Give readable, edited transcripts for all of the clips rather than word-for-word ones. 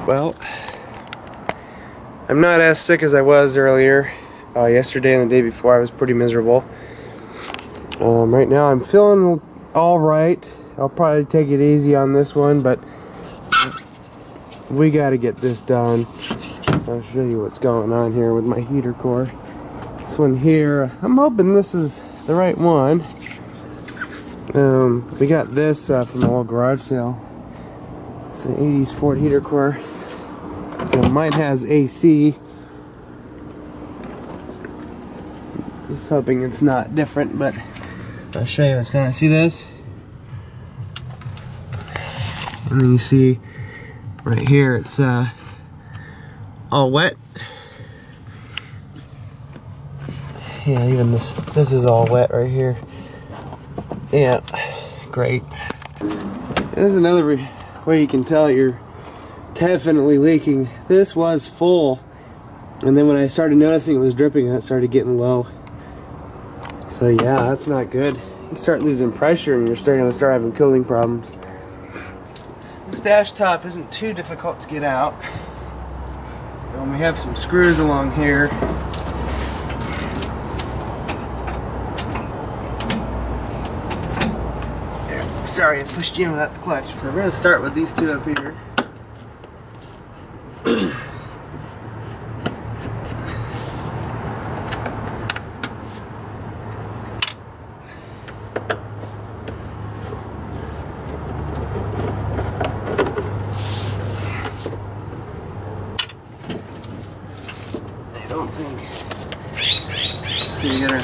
Well, I'm not as sick as I was earlier. Yesterday and the day before I was pretty miserable. Right now I'm feeling alright. I'll probably take it easy on this one, but we gotta get this done. I'll show you what's going on here with my heater core. This one here, I'm hoping this is the right one. We got this from the old garage sale. It's an 80s Ford heater core. Mine has AC. Just hoping it's not different, but I'll show you what's going on. See this? And then you see right here it's all wet. Yeah, even this is all wet right here. Yeah, great. There's another way you can tell you're definitely leaking. This was full, and then when I started noticing it was dripping, it started getting low. So yeah, that's not good. You start losing pressure and you're starting to start having cooling problems. This dash top isn't too difficult to get out. We have some screws along here. There. Sorry, I pushed you in without the clutch. So we're going to start with these two up here. So you got our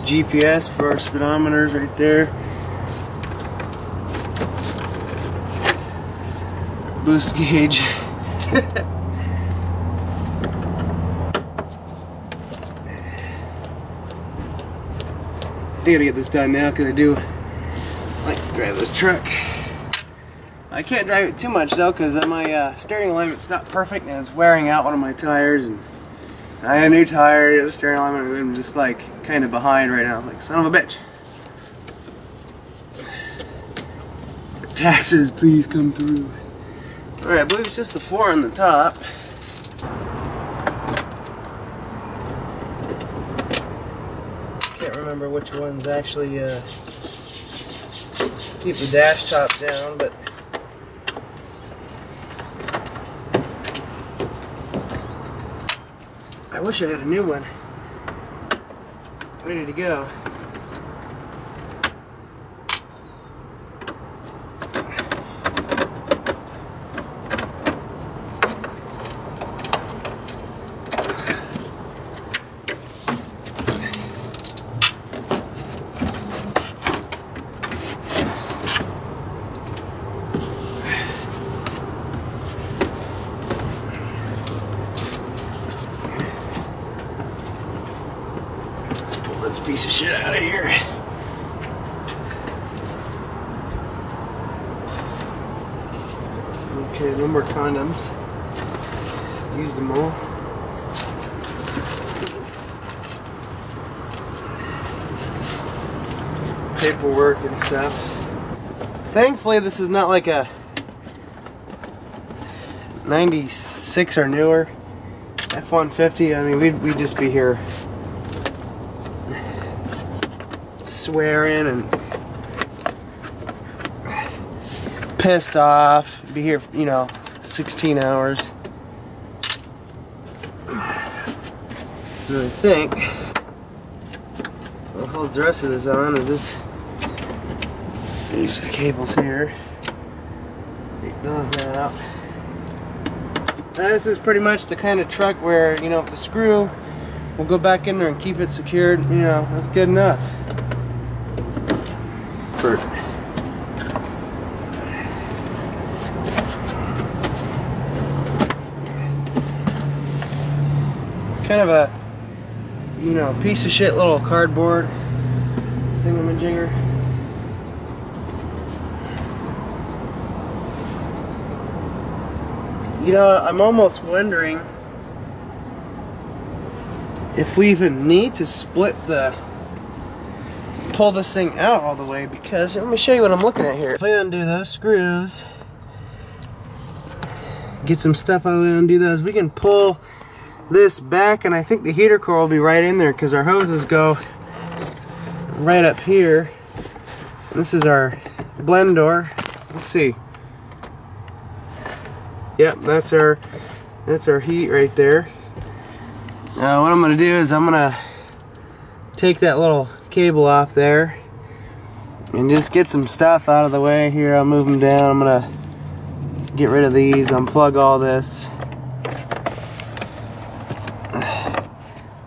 GPS for our speedometers right there. Boost gauge. I gotta get this done now because I do like to drive this truck. I can't drive it too much though because my steering alignment's not perfect and it's wearing out one of my tires, and I had a new tire, the steering alignment, and I'm just like kind of behind right now. I was like, son of a bitch. So taxes, please come through. Alright, I believe it's just the 4 on the top. Can't remember which ones actually keep the dash top down, but I wish I had a new one ready to go. This piece of shit out of here. Okay, no more condoms. Used them all. Paperwork and stuff. Thankfully, this is not like a 96 or newer F150. I mean, we'd just be here swearing and pissed off. Be here, you know, 16 hours. And I think what holds the rest of this on is these cables here. Take those out. Now, this is pretty much the kind of truck where, you know, if the screw will go back in there and keep it secured, you know, that's good enough. Kind of a, you know, piece of shit little cardboard thingamajigger. You know, I'm almost wondering if we even need to pull this thing out all the way, because let me show you what I'm looking at here. If I undo those screws, get some stuff out of the way and undo those. We can pull this back, and I think the heater core will be right in there because our hoses go right up here. This is our blend door. Let's see. Yep, that's our heat right there. Now what I'm gonna do is I'm gonna take that little cable off there and just get some stuff out of the way here. I'll move them down. I'm gonna get rid of these, unplug all this.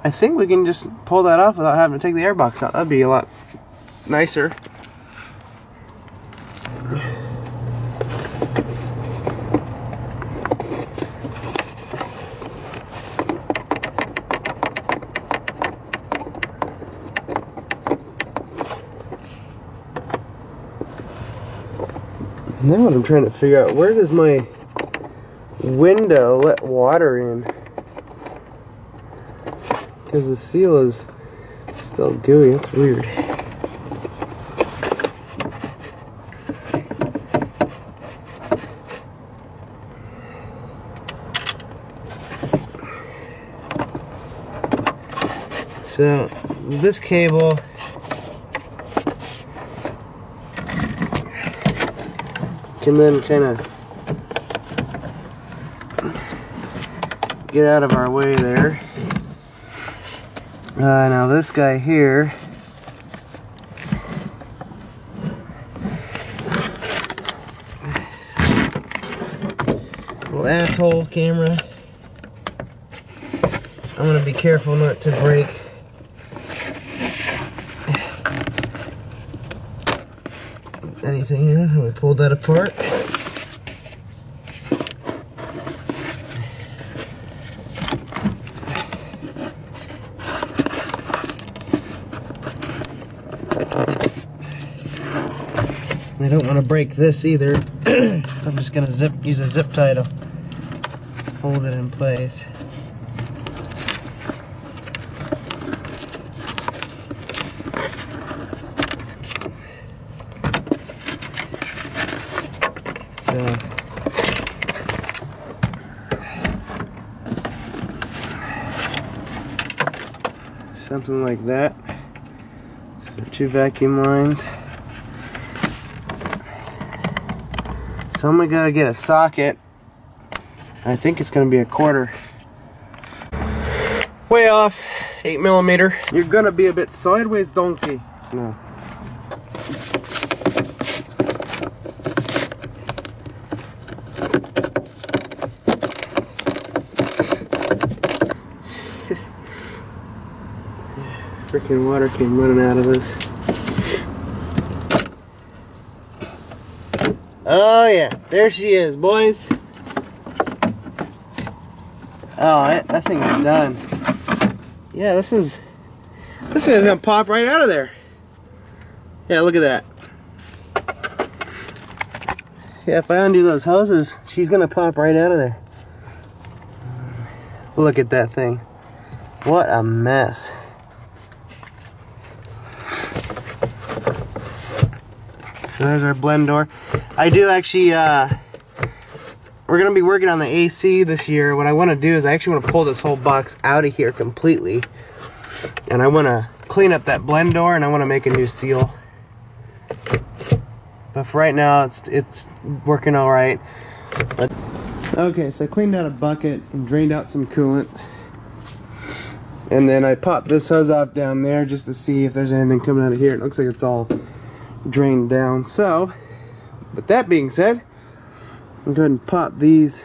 I think we can just pull that off without having to take the airbox out. That'd be a lot nicer. Now what I'm trying to figure out, where does my window let water in? Because the seal is still gooey. That's weird. So this cable can then kind of get out of our way there. Now this guy here, little asshole camera. I'm gonna be careful not to break anything here. We pulled that apart. I don't want to break this either, so I'm just going to use a zip tie to hold it in place. So something like that. So 2 vacuum lines. So I'm gonna go get a socket. I think it's gonna be a 1/4. Way off, 8mm. You're gonna be a bit sideways, donkey. No. Freaking water came running out of this. Oh yeah, there she is, boys. Oh, that thing is done. Yeah, this is gonna pop right out of there. Yeah, look at that. Yeah, if I undo those hoses, she's gonna pop right out of there. Look at that thing. What a mess. So there's our blend door. I do actually, we're gonna be working on the AC this year. What I wanna do is I actually wanna pull this whole box out of here completely. And I wanna clean up that blend door and I wanna make a new seal. But for right now, it's working all right. But, okay, so I cleaned out a bucket and drained out some coolant. And then I popped this hose off down there just to see if there's anything coming out of here. It looks like it's all drained down. So, with that being said, I'm going to pop these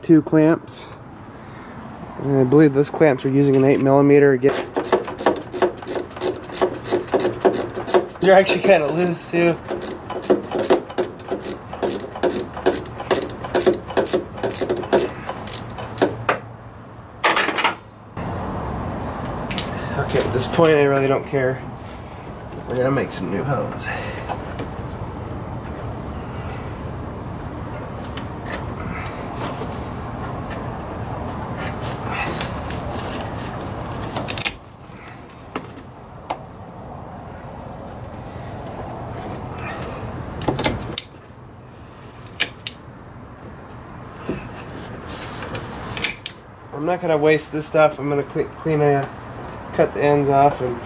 2 clamps. And I believe those clamps are using an 8mm again. They're actually kind of loose too. Okay, at this point I really don't care. We're gonna make some new hose. I'm not gonna waste this stuff. I'm gonna cut the ends off and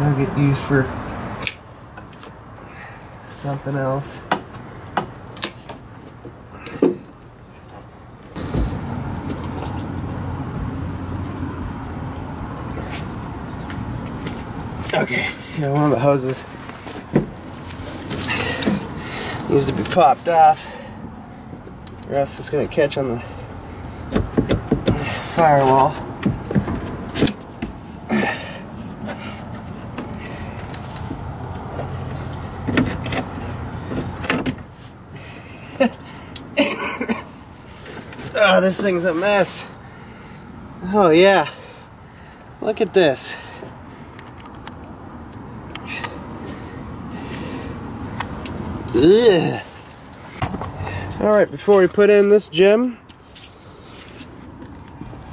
it'll get used for something else. Okay, yeah, one of the hoses needs to be popped off, or else it's going to catch on the firewall. Oh, this thing's a mess. Oh yeah, look at this. Ugh. Alright, before we put in this gem,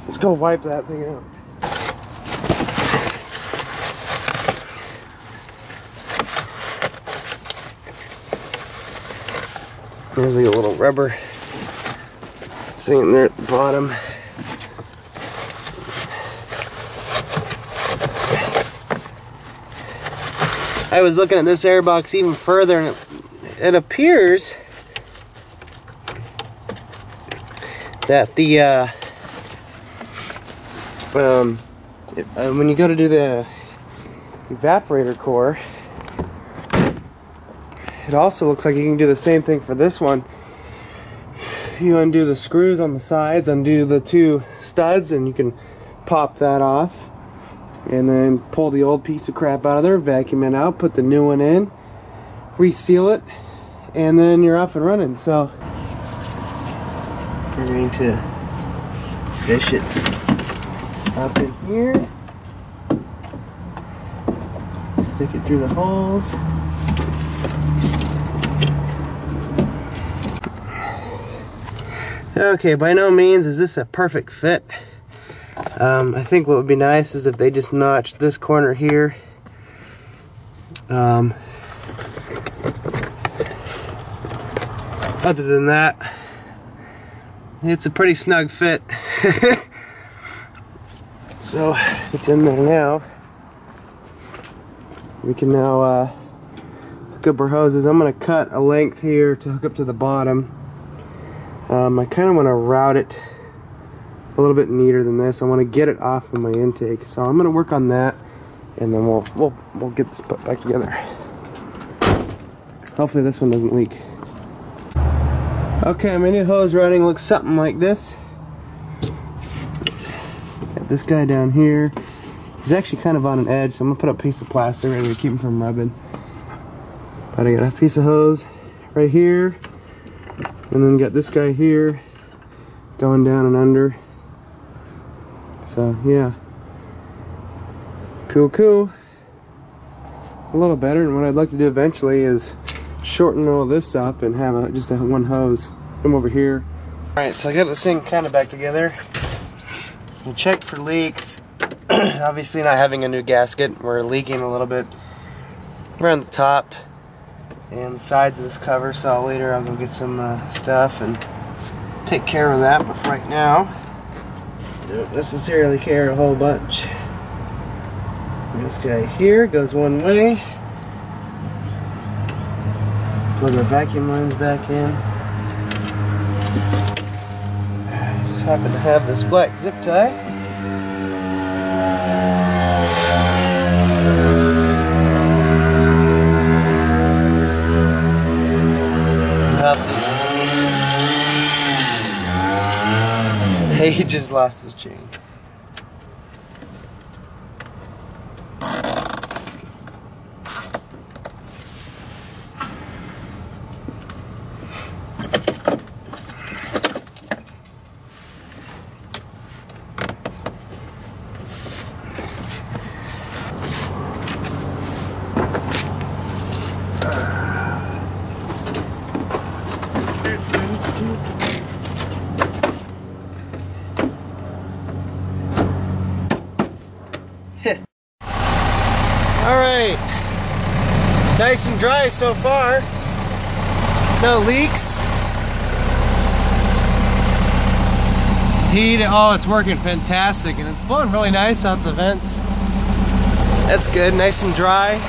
let's go wipe that thing out. There's like a little rubber thing in there at the bottom. I was looking at this airbox even further, and it appears that the when you go to do the evaporator core, it also looks like you can do the same thing for this one. You undo the screws on the sides, undo the two studs, and you can pop that off, and then pull the old piece of crap out of there, vacuum it out, put the new one in, reseal it, and then you're off and running. So we're going to fish it up in here, stick it through the holes. Okay, by no means is this a perfect fit. I think what would be nice is if they just notched this corner here. Other than that, it's a pretty snug fit. So it's in there now. We can now hook up our hoses. I'm going to cut a length here to hook up to the bottom. I kind of want to route it a little bit neater than this. I want to get it off of my intake, so I'm going to work on that, and then we'll get this put back together. Hopefully this one doesn't leak. Okay, my new hose routing looks something like this. Got this guy down here. He's actually kind of on an edge, so I'm going to put a piece of plastic ready to keep him from rubbing. But I got a piece of hose right here, and then got this guy here going down and under. So yeah, cool. A little better, and what I'd like to do eventually is shorten all this up and have just one hose. Come over here. Alright, so I got this thing kind of back together. You check for leaks. Obviously not having a new gasket, we're leaking a little bit around the top and the sides of this cover, so later I'll go get some stuff and take care of that, but for right now don't necessarily care a whole bunch. This guy here goes one way. Plug our vacuum lines back in. Just happen to have this black zip tie. He just lost his chain. Alright, nice and dry so far. No leaks. Heat, oh, it's working fantastic, and it's blowing really nice out the vents. That's good, nice and dry.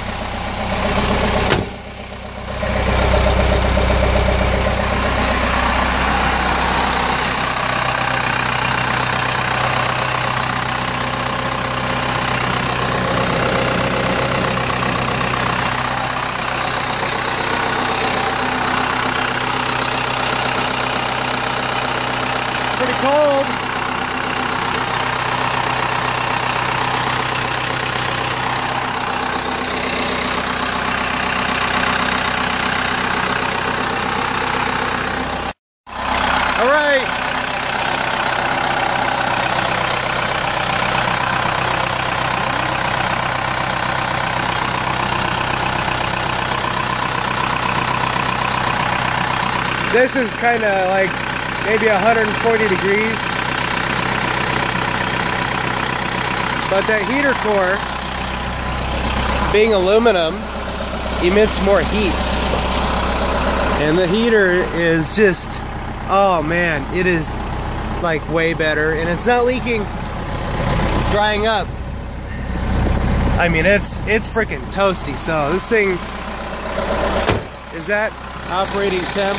Pretty cold. All right. This is kind of like maybe 140 degrees. But that heater core, being aluminum, emits more heat. And the heater is just, oh man, it is like way better. And it's not leaking, it's drying up. I mean, it's freaking toasty. So this thing is at operating temp.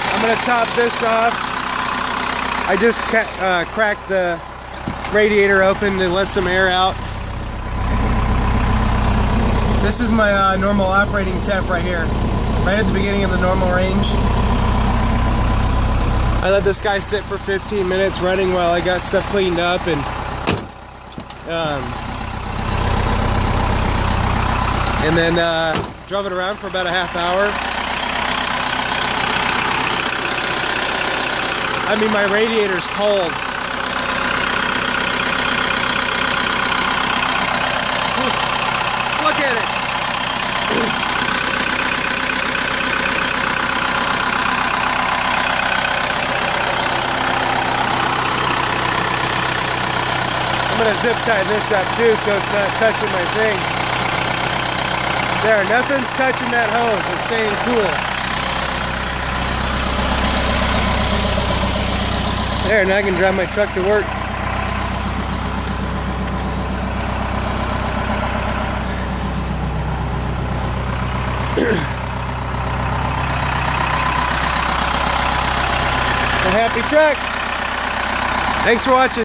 I'm gonna top this off. I just cracked the radiator open to let some air out. This is my normal operating temp right here, right at the beginning of the normal range. I let this guy sit for 15 minutes running while I got stuff cleaned up, and then drove it around for about a half hour. I mean, my radiator's cold. Look at it. I'm gonna zip tie this up too so it's not touching my thing. There, nothing's touching that hose. It's staying cool. There, now I can drive my truck to work. It's a happy truck. Thanks for watching.